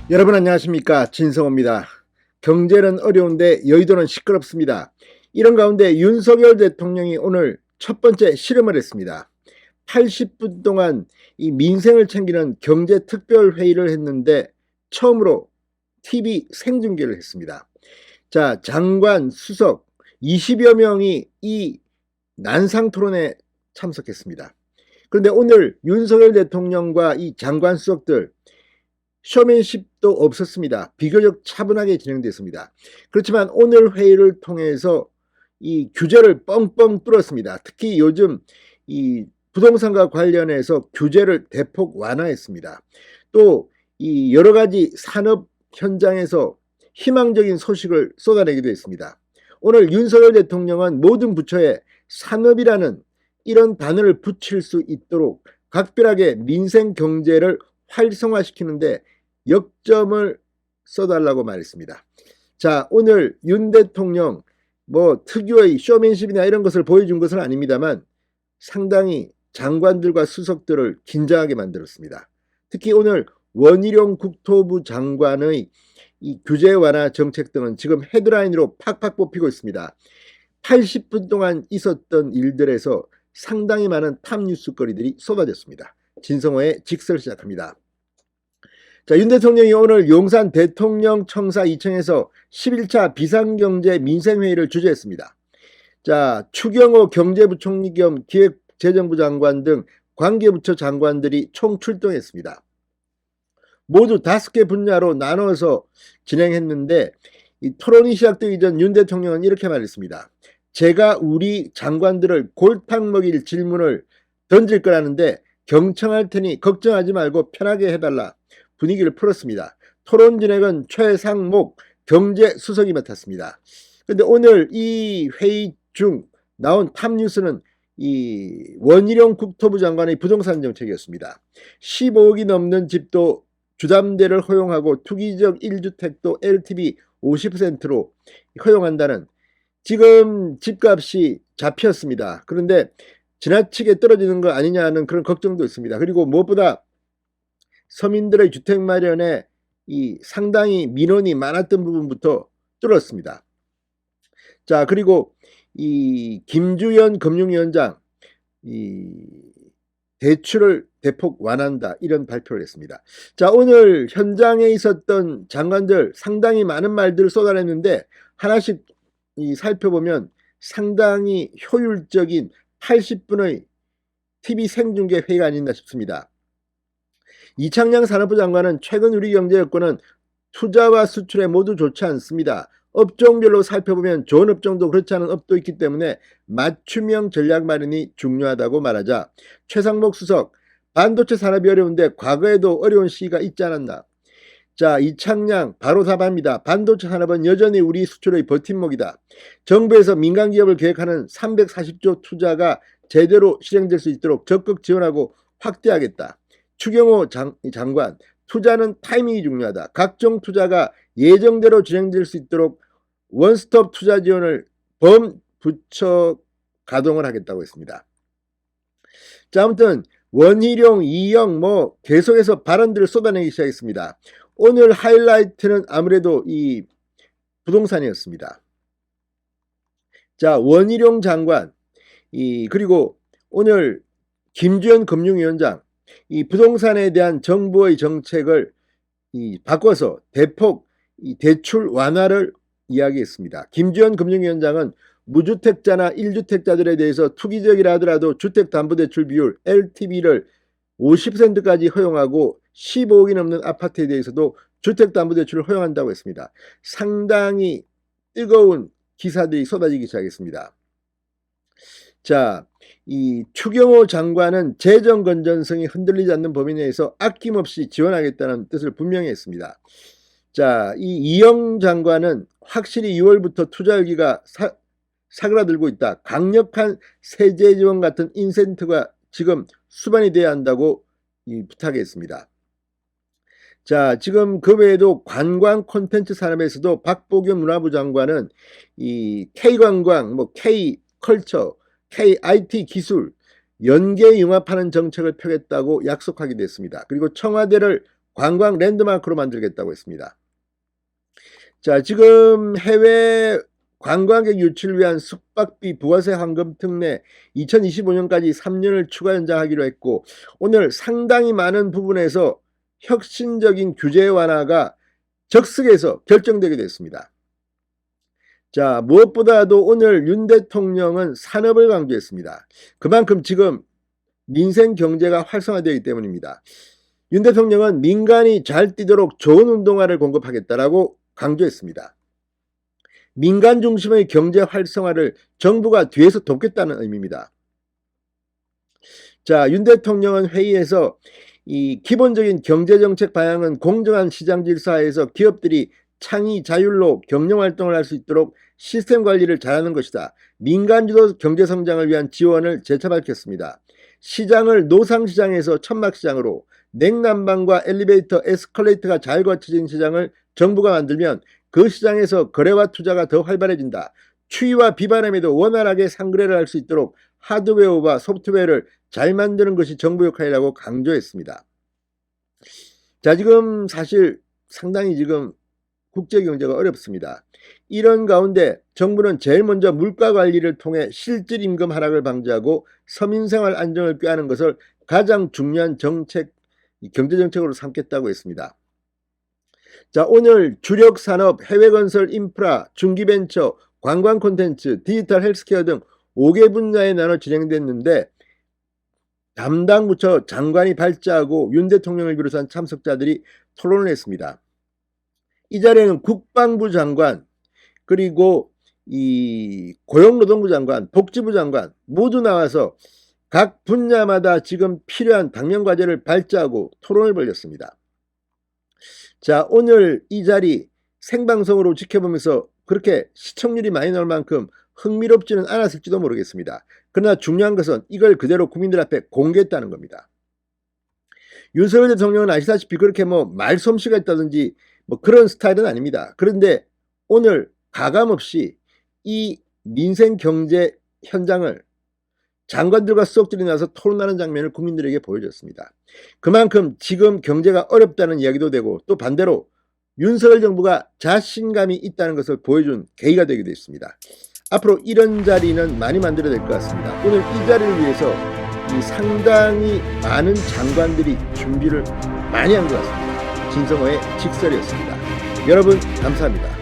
여러분 안녕하십니까, 진성호입니다. 경제는 어려운데 여의도는 시끄럽습니다. 이런 가운데 윤석열 대통령이 오늘 첫 번째 실험을 했습니다. 80분 동안 이 민생을 챙기는 경제특별회의를 했는데 처음으로 TV 생중계를 했습니다. 자, 장관, 수석 20여 명이 이 난상 토론에 참석했습니다. 그런데 오늘 윤석열 대통령과 이 장관, 수석들 쇼맨십도 없었습니다. 비교적 차분하게 진행됐습니다. 그렇지만 오늘 회의를 통해서 이 규제를 뻥뻥 뚫었습니다. 특히 요즘 이 부동산과 관련해서 규제를 대폭 완화했습니다. 또 이 여러 가지 산업 현장에서 희망적인 소식을 쏟아내기도 했습니다. 오늘 윤석열 대통령은 모든 부처에 산업이라는 이런 단어를 붙일 수 있도록 각별하게 민생 경제를 활성화시키는데 역점을 써달라고 말했습니다. 자, 오늘 윤 대통령 뭐 특유의 쇼맨십이나 이런 것을 보여준 것은 아닙니다만 상당히 장관들과 수석들을 긴장하게 만들었습니다. 특히 오늘 원희룡 국토부 장관의 이 규제 완화 정책 등은 지금 헤드라인으로 팍팍 뽑히고 있습니다. 80분 동안 있었던 일들에서 상당히 많은 탑 뉴스거리들이 쏟아졌습니다. 진성호의 직설 시작합니다. 자, 윤 대통령이 오늘 용산 대통령 청사 2층에서 11차 비상경제 민생회의를 주재했습니다. 자, 추경호 경제부총리 겸 기획재정부 장관 등 관계부처 장관들이 총 출동했습니다. 모두 5개 분야로 나눠서 진행했는데 이 토론이 시작되기 전 윤 대통령은 이렇게 말했습니다. 제가 우리 장관들을 골탕 먹일 질문을 던질 거라는데 경청할 테니 걱정하지 말고 편하게 해달라. 분위기를 풀었습니다. 토론 진행은 최상목 경제수석이 맡았습니다. 그런데 오늘 이 회의 중 나온 탑 뉴스는 이 원희룡 국토부 장관의 부동산 정책이었습니다. 15억이 넘는 집도 주담대를 허용하고 투기적 1주택도 LTV 50%로 허용한다는, 지금 집값이 잡혔습니다. 그런데 지나치게 떨어지는 거 아니냐는 그런 걱정도 있습니다. 그리고 무엇보다 서민들의 주택 마련에 이 상당히 민원이 많았던 부분부터 뚫었습니다. 자, 그리고 이 김주연 금융위원장 이 대출을 대폭 완화한다 이런 발표를 했습니다. 자, 오늘 현장에 있었던 장관들 상당히 많은 말들을 쏟아냈는데 하나씩 살펴보면 상당히 효율적인 80분의 TV 생중계 회의가 아니었나 싶습니다. 이창양 산업부 장관은 최근 우리 경제 여건은 투자와 수출에 모두 좋지 않습니다. 업종별로 살펴보면 좋은 업종도 그렇지 않은 업도 있기 때문에 맞춤형 전략 마련이 중요하다고 말하자 최상목 수석, 반도체 산업이 어려운데 과거에도 어려운 시기가 있지 않았나. 자, 이창양 바로 답합니다. 반도체 산업은 여전히 우리 수출의 버팀목이다. 정부에서 민간 기업을 계획하는 340조 투자가 제대로 실행될 수 있도록 적극 지원하고 확대하겠다. 추경호 장관, 투자는 타이밍이 중요하다. 각종 투자가 예정대로 진행될 수 있도록 원스톱 투자 지원을 범부처 가동을 하겠다고 했습니다. 자, 아무튼 원희룡, 이영 계속해서 발언들을 쏟아내기 시작했습니다. 오늘 하이라이트는 아무래도 이 부동산이었습니다. 자, 원희룡 장관, 그리고 오늘 김주연 금융위원장, 이 부동산에 대한 정부의 정책을 바꿔서 대폭 대출 완화를 이야기했습니다. 김주연 금융위원장은 무주택자나 1주택자들에 대해서 투기적이라 하더라도 주택담보대출 비율 LTV를 50%까지 허용하고 15억이 넘는 아파트에 대해서도 주택담보대출을 허용한다고 했습니다. 상당히 뜨거운 기사들이 쏟아지기 시작했습니다. 자, 이 추경호 장관은 재정 건전성이 흔들리지 않는 범위 내에서 아낌없이 지원하겠다는 뜻을 분명히 했습니다. 자, 이 이영 장관은 확실히 6월부터 투자 열기가 사그라들고 있다. 강력한 세제 지원 같은 인센티브가 지금 수반이 돼야 한다고 부탁했습니다. 자, 지금 그 외에도 관광 콘텐츠 산업에서도 박보균 문화부 장관은 이 K관광, K컬처, KIT 기술 연계 융합하는 정책을 펴겠다고 약속하게 됐습니다. 그리고 청와대를 관광 랜드마크로 만들겠다고 했습니다. 자, 지금 해외 관광객 유치를 위한 숙박비 부가세 환급 특례 2025년까지 3년을 추가 연장하기로 했고, 오늘 상당히 많은 부분에서 혁신적인 규제 완화가 적석에서 결정되게 됐습니다. 자, 무엇보다도 오늘 윤 대통령은 산업을 강조했습니다. 그만큼 지금 민생 경제가 활성화되기 때문입니다. 윤 대통령은 민간이 잘 뛰도록 좋은 운동화를 공급하겠다라고 강조했습니다. 민간 중심의 경제 활성화를 정부가 뒤에서 돕겠다는 의미입니다. 자, 윤 대통령은 회의에서 이 기본적인 경제정책 방향은 공정한 시장 질서하에서 기업들이 창의 자율로 경영활동을 할 수 있도록 시스템 관리를 잘하는 것이다. 민간주도 경제성장을 위한 지원을 재차 밝혔습니다. 시장을 노상시장에서 천막시장으로, 냉난방과 엘리베이터, 에스컬레이터가 잘 갖춰진 시장을 정부가 만들면 그 시장에서 거래와 투자가 더 활발해진다. 추위와 비바람에도 원활하게 상거래를 할 수 있도록 하드웨어와 소프트웨어를 잘 만드는 것이 정부 역할이라고 강조했습니다. 자, 지금 사실 상당히 지금 국제경제가 어렵습니다. 이런 가운데 정부는 제일 먼저 물가 관리를 통해 실질 임금 하락을 방지하고 서민생활 안정을 꾀하는 것을 가장 중요한 경제정책으로 삼겠다고 했습니다. 자, 오늘 주력 산업, 해외건설 인프라, 중기벤처, 관광 콘텐츠, 디지털 헬스케어 등 5개 분야에 나눠 진행됐는데, 담당 부처 장관이 발제하고 윤 대통령을 비롯한 참석자들이 토론을 했습니다. 이 자리에는 국방부 장관, 그리고 이 고용노동부 장관, 복지부 장관 모두 나와서 각 분야마다 지금 필요한 당면 과제를 발제하고 토론을 벌였습니다. 자, 오늘 이 자리 생방송으로 지켜보면서 그렇게 시청률이 많이 나올 만큼 흥미롭지는 않았을지도 모르겠습니다. 그러나 중요한 것은 이걸 그대로 국민들 앞에 공개했다는 겁니다. 윤석열 대통령은 아시다시피 그렇게 말솜씨가 있다든지 그런 스타일은 아닙니다. 그런데 오늘 가감없이 이 민생 경제 현장을 장관들과 수석들이 나와서 토론하는 장면을 국민들에게 보여줬습니다. 그만큼 지금 경제가 어렵다는 이야기도 되고, 또 반대로 윤석열 정부가 자신감이 있다는 것을 보여준 계기가 되기도 했습니다. 앞으로 이런 자리는 많이 만들어야 될 것 같습니다. 오늘 이 자리를 위해서 상당히 많은 장관들이 준비를 많이 한 것 같습니다. 진성호의 직설이었습니다. 여러분 감사합니다.